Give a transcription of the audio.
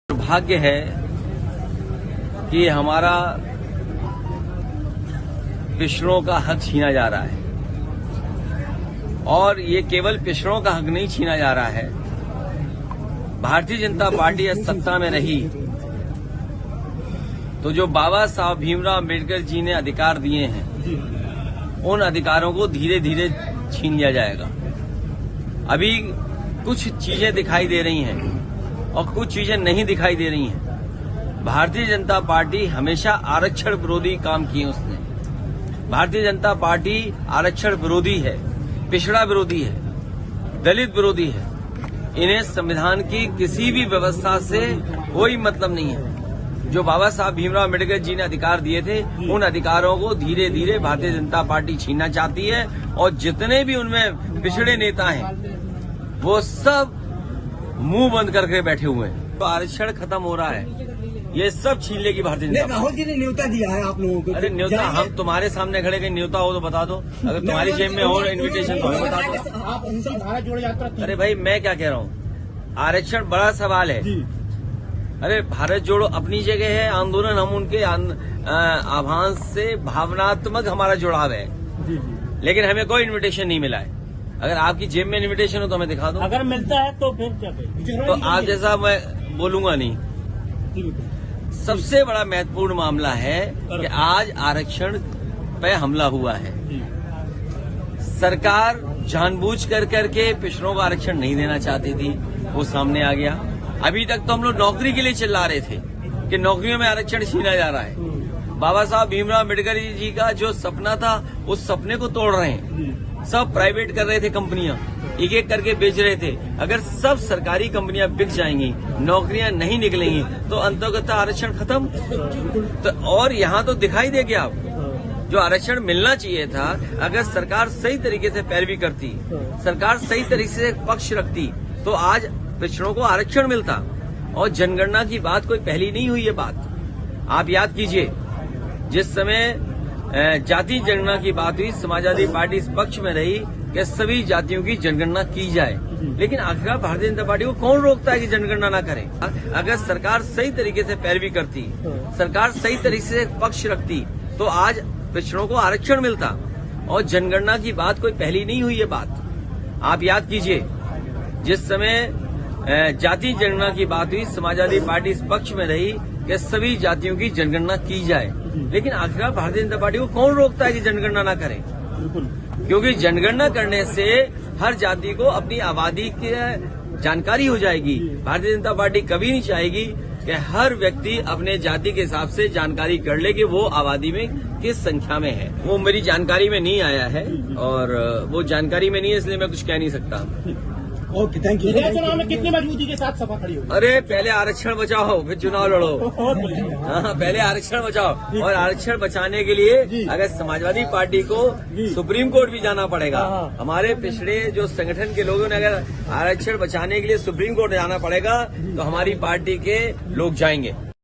दुर्भाग्य है कि हमारा पिछड़ों का हक छीना जा रहा है और ये केवल पिछड़ों का हक नहीं छीना जा रहा है। भारतीय जनता पार्टी आज सत्ता में रही तो जो बाबा साहब भीमराव अम्बेडकर जी ने अधिकार दिए हैं उन अधिकारों को धीरे धीरे छीन लिया जाएगा। अभी कुछ चीजें दिखाई दे रही हैं और कुछ चीजें नहीं दिखाई दे रही हैं। भारतीय जनता पार्टी हमेशा आरक्षण विरोधी काम किए उसने। भारतीय जनता पार्टी आरक्षण विरोधी है, पिछड़ा विरोधी है, दलित विरोधी है। इन्हें संविधान की किसी भी व्यवस्था से कोई मतलब नहीं है। जो बाबा साहब भीमराव अम्बेडकर जी ने अधिकार दिए थे उन अधिकारों को धीरे धीरे भारतीय जनता पार्टी छीनना चाहती है और जितने भी उनमें पिछड़े नेता हैं वो सब मुंह बंद करके बैठे हुए हैं। तो आरक्षण खत्म हो रहा है, ये सब छीन लेगी भारतीय जनता पार्टी। राहुल जी ने न्योता दिया है आप लोगों को। अरे न्योता हम तुम्हारे सामने खड़े कहीं न्योता हो तो बता दो, अगर तुम्हारी जेब में हो इन्विटेशन तो हमें बता दो। आप उनसे भारत जोड़ो यात्रा। अरे भाई मैं क्या कह रहा हूँ, आरक्षण बड़ा सवाल है। अरे भारत जोड़ो अपनी जगह है, आंदोलन हम उनके आह्वान से भावनात्मक हमारा जुड़ाव है, लेकिन हमें कोई इन्विटेशन नहीं मिला है। अगर आपकी जेब में इन्विटेशन हो तो हमें दिखा दो। अगर मिलता है तो फिर क्या? तो आप जैसा मैं बोलूंगा नहीं। सबसे बड़ा महत्वपूर्ण मामला है कि आज आरक्षण पे हमला हुआ है। सरकार जानबूझ करके पिछड़ों को आरक्षण नहीं देना चाहती थी, वो सामने आ गया। अभी तक तो हम लोग नौकरी के लिए चिल्ला रहे थे कि नौकरियों में आरक्षण छीना जा रहा है। बाबा साहब भीमराव अम्बेडकर जी का जो सपना था उस सपने को तोड़ रहे हैं। सब प्राइवेट कर रहे थे, कंपनियां एक एक करके बेच रहे थे। अगर सब सरकारी कंपनियां बिक जाएंगी, नौकरियां नहीं निकलेंगी तो अंतर्गत आरक्षण खत्म। तो और यहाँ तो दिखाई दे गया जो आरक्षण मिलना चाहिए था, अगर सरकार सही तरीके से पैरवी करती, सरकार सही तरीके से पक्ष रखती तो आज पिछड़ों को आरक्षण मिलता। और जनगणना की बात कोई पहली नहीं हुई। ये बात आप याद कीजिए, जिस समय जाति जनगणना की बात हुई, समाजवादी पार्टी इस पक्ष में रही कि सभी जातियों की जनगणना की जाए, लेकिन आखिरकार भारतीय जनता पार्टी को कौन रोकता है कि जनगणना ना करे। अगर सरकार सही तरीके से पैरवी करती, सरकार सही तरीके से पक्ष रखती तो आज पिछड़ों को आरक्षण मिलता। और जनगणना की बात कोई पहली नहीं हुई। ये बात आप याद कीजिए, जिस समय जाति जनगणना की बात हुई, समाजवादी पार्टी इस पक्ष में रही कि सभी जातियों की जनगणना की जाए, लेकिन आखिरकार भारतीय जनता पार्टी को कौन रोकता है कि जनगणना ना करें। क्योंकि जनगणना करने से हर जाति को अपनी आबादी की जानकारी हो जाएगी। भारतीय जनता पार्टी कभी नहीं चाहेगी कि हर व्यक्ति अपने जाति के हिसाब से जानकारी कर ले कि वो आबादी में किस संख्या में है। वो मेरी जानकारी में नहीं आया है और वो जानकारी में नहीं है, इसलिए मैं कुछ कह नहीं सकता। Okay, thank you. चुनाव में कितनी मजबूती के साथ सभा खड़ी होगी? अरे पहले आरक्षण बचाओ फिर चुनाव लड़ो। हाँ, पहले आरक्षण बचाओ। और आरक्षण बचाने के लिए अगर समाजवादी पार्टी को सुप्रीम कोर्ट भी जाना पड़ेगा, हमारे पिछड़े जो संगठन के लोगों ने अगर आरक्षण बचाने के लिए सुप्रीम कोर्ट जाना पड़ेगा तो हमारी पार्टी के लोग जाएंगे।